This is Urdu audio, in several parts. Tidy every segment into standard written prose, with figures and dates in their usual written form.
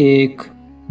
1।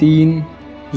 3।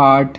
8।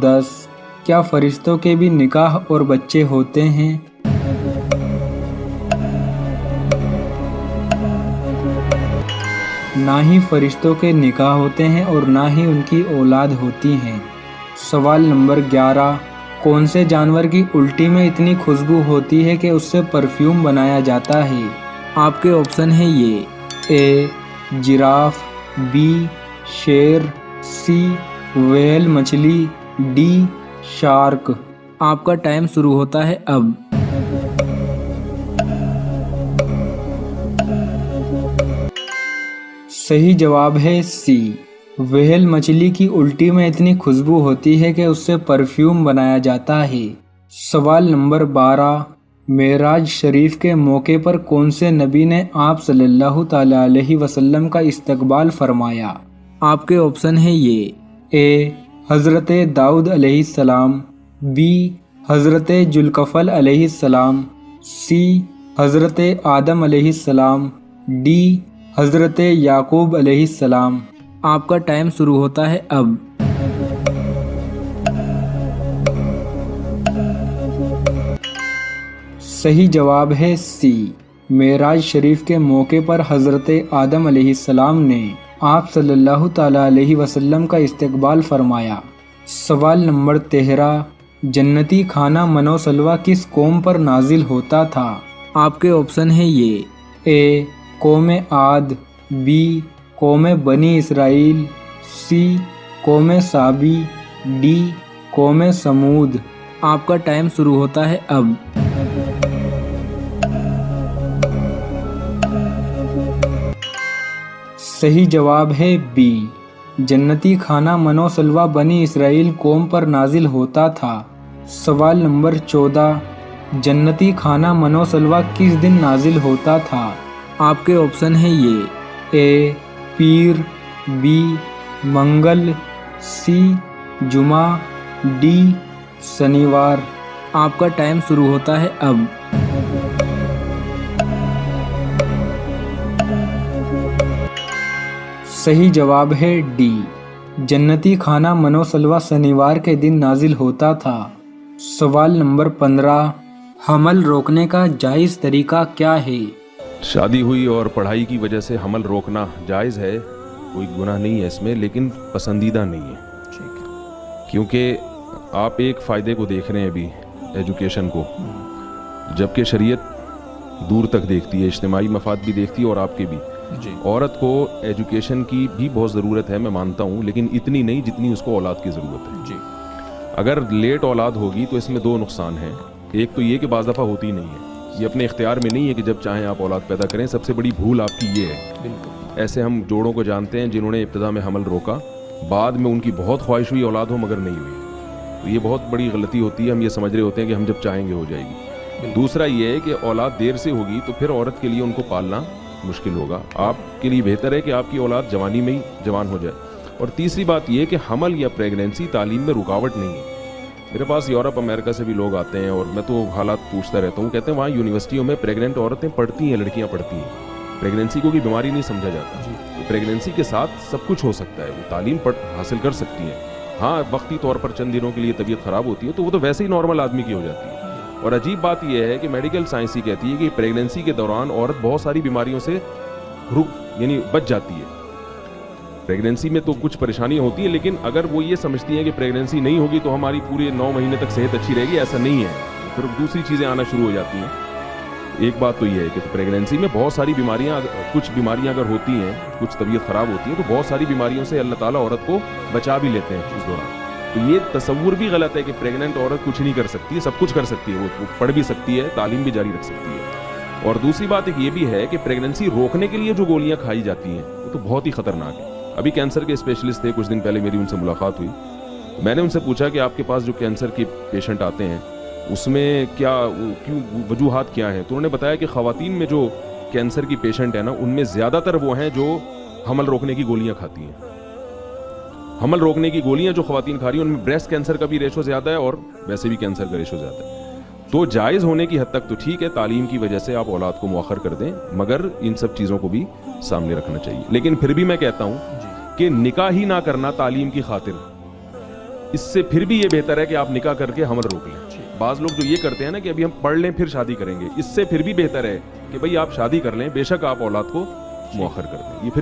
10। کیا فرشتوں کے بھی نکاح اور بچے ہوتے ہیں؟ نہ ہی فرشتوں کے نکاح ہوتے ہیں اور نہ ہی ان کی اولاد ہوتی ہیں۔ سوال نمبر 11، کون سے جانور کی الٹی میں اتنی خوشبو ہوتی ہے کہ اس سے پرفیوم بنایا جاتا ہے؟ آپ کے آپشن ہیں یہ، اے جراف، بی شیر، سی ویل مچھلی، ڈی شارک۔ آپ کا ٹائم شروع ہوتا ہے اب۔ صحیح جواب ہے سی، ویل مچھلی کی الٹی میں اتنی خوشبو ہوتی ہے کہ اس سے پرفیوم بنایا جاتا ہے۔ سوال نمبر 12، معراج شریف کے موقع پر کون سے نبی نے آپ صلی اللہ تعالی علیہ وسلم کا استقبال فرمایا؟ آپ کے آپشن ہیں یہ، اے حضرت داؤد علیہ السلام، بی حضرت ذوالکفل علیہ السلام، سی حضرت آدم علیہ السلام، ڈی حضرت یعقوب علیہ السلام۔ آپ کا ٹائم شروع ہوتا ہے اب۔ صحیح جواب ہے سی، معراج شریف کے موقع پر حضرت آدم علیہ السلام نے آپ صلی اللہ تعالی علیہ وسلم کا استقبال فرمایا۔ سوال نمبر 13، جنتی کھانا منو سلوا کس قوم پر نازل ہوتا تھا؟ آپ کے آپشن ہیں یہ، اے قوم عاد، بی قوم بنی اسرائیل، سی قوم سابی، ڈی قوم سمود۔ آپ کا ٹائم شروع ہوتا ہے اب۔ صحیح جواب ہے بی، جنتی کھانا منو سلوا بنی اسرائیل قوم پر نازل ہوتا تھا۔ سوال نمبر 14، جنتی کھانا منو سلوا کس دن نازل ہوتا تھا؟ آپ کے آپشن ہیں یہ، اے پیر، بی منگل، سی جمعہ، ڈی شنیوار۔ آپ کا ٹائم شروع ہوتا ہے اب۔ صحیح جواب ہے ڈی، جنتی کھانا منو سلوا شنیوار کے دن نازل ہوتا تھا۔ سوال نمبر 15، حمل روکنے کا جائز طریقہ کیا ہے؟ شادی ہوئی اور پڑھائی کی وجہ سے حمل روکنا جائز ہے، کوئی گناہ نہیں ہے اس میں، لیکن پسندیدہ نہیں ہے، کیونکہ آپ ایک فائدے کو دیکھ رہے ہیں ابھی، ایجوکیشن کو، جبکہ شریعت دور تک دیکھتی ہے، اجتماعی مفاد بھی دیکھتی ہے اور آپ کے بھی۔ عورت کو ایجوکیشن کی بھی بہت ضرورت ہے، میں مانتا ہوں، لیکن اتنی نہیں جتنی اس کو اولاد کی ضرورت ہے۔ اگر لیٹ اولاد ہوگی تو اس میں دو نقصان ہیں، ایک تو یہ کہ بعض دفعہ ہوتی نہیں ہے، یہ اپنے اختیار میں نہیں ہے کہ جب چاہیں آپ اولاد پیدا کریں، سب سے بڑی بھول آپ کی یہ ہے۔ ایسے ہم جوڑوں کو جانتے ہیں جنہوں نے ابتدا میں حمل روکا، بعد میں ان کی بہت خواہش ہوئی اولاد ہو مگر نہیں ہوئی، تو یہ بہت بڑی غلطی ہوتی ہے، ہم یہ سمجھ رہے ہوتے ہیں کہ ہم جب چاہیں گے ہو جائے گی۔ دوسرا یہ ہے کہ اولاد دیر سے ہوگی تو پھر عورت کے لیے ان کو پالنا مشکل ہوگا، آپ کے لیے بہتر ہے کہ آپ کی اولاد جوانی میں ہی جوان ہو جائے۔ اور تیسری بات یہ کہ حمل یا پریگنینسی تعلیم میں رکاوٹ نہیں ہے۔ میرے پاس یورپ امریکہ سے بھی لوگ آتے ہیں اور میں تو حالات پوچھتا رہتا ہوں، کہتے ہیں وہاں یونیورسٹیوں میں پریگننٹ عورتیں پڑھتی ہیں، لڑکیاں پڑھتی ہیں، پریگنینسی کو بھی بیماری نہیں سمجھا جاتا، تو پریگنینسی کے ساتھ سب کچھ ہو سکتا ہے، وہ تعلیم حاصل کر سکتی ہیں۔ ہاں وقتی طور پر چند دنوں کے لیے طبیعت خراب ہوتی ہے تو وہ تو ویسے ہی نارمل آدمی کی ہو جاتی ہے۔ اور عجیب بات یہ ہے کہ میڈیکل سائنس ہی کہتی ہے کہ پریگنینسی کے دوران عورت بہت ساری بیماریوں سے بچ جاتی ہے۔ پریگنینسی میں تو کچھ پریشانیاں ہوتی ہیں، لیکن اگر وہ یہ سمجھتی ہیں کہ پریگنینسی نہیں ہوگی تو ہماری پورے 9 مہینے تک صحت اچھی رہے گی، ایسا نہیں ہے، پھر دوسری چیزیں آنا شروع ہو جاتی ہیں۔ ایک بات تو یہ ہے کہ پریگنینسی میں بہت ساری بیماریاں، کچھ بیماریاں اگر ہوتی ہیں، کچھ طبیعت خراب ہوتی ہے تو بہت ساری بیماریوں سے اللہ تعالیٰ عورت کو بچا بھی لیتے ہیں اس دوران۔ تو یہ تصور بھی غلط ہے کہ پریگننٹ عورت کچھ نہیں کر سکتی، سب کچھ کر سکتی ہے، وہ پڑھ بھی سکتی ہے، تعلیم بھی جاری رکھ سکتی ہے۔ اور دوسری بات ایک یہ بھی ہے کہ پریگننسی روکنے کے لیے جو گولیاں کھائی جاتی ہیں وہ تو بہت ہی خطرناک ہے۔ ابھی کینسر کے اسپیشلسٹ تھے، کچھ دن پہلے میری ان سے ملاقات ہوئی، میں نے ان سے پوچھا کہ آپ کے پاس جو کینسر کے پیشنٹ آتے ہیں اس میں کیوں وجوہات کیا ہیں، تو انہوں نے بتایا کہ خواتین میں جو کینسر کی پیشنٹ ہیں نا، ان میں زیادہ تر وہ ہیں جو حمل روکنے کی گولیاں کھاتی ہیں۔ حمل روکنے کی گولیاں جو خواتین کھا رہی ہیں ان میں بریسٹ کینسر کا بھی ریشو زیادہ ہے اور ویسے بھی کینسر کا ریشو زیادہ ہے۔ تو جائز ہونے کی حد تک تو ٹھیک ہے، تعلیم کی وجہ سے آپ اولاد کو مؤخر کر دیں، مگر ان سب چیزوں کو بھی سامنے رکھنا چاہیے۔ لیکن پھر بھی میں کہتا ہوں کہ نکاح ہی نہ کرنا تعلیم کی خاطر اس سے پھر بھی یہ بہتر ہے کہ آپ نکاح کر کے حمل روک لیں. بعض لوگ جو یہ کرتے ہیں نا کہ ابھی ہم پڑھ لیں پھر شادی کریں گے, اس سے پھر بھی بہتر ہے کہ بھئی آپ شادی کر لیں, بے شک آپ اولاد کو مؤخر کر دیں, یہ پھر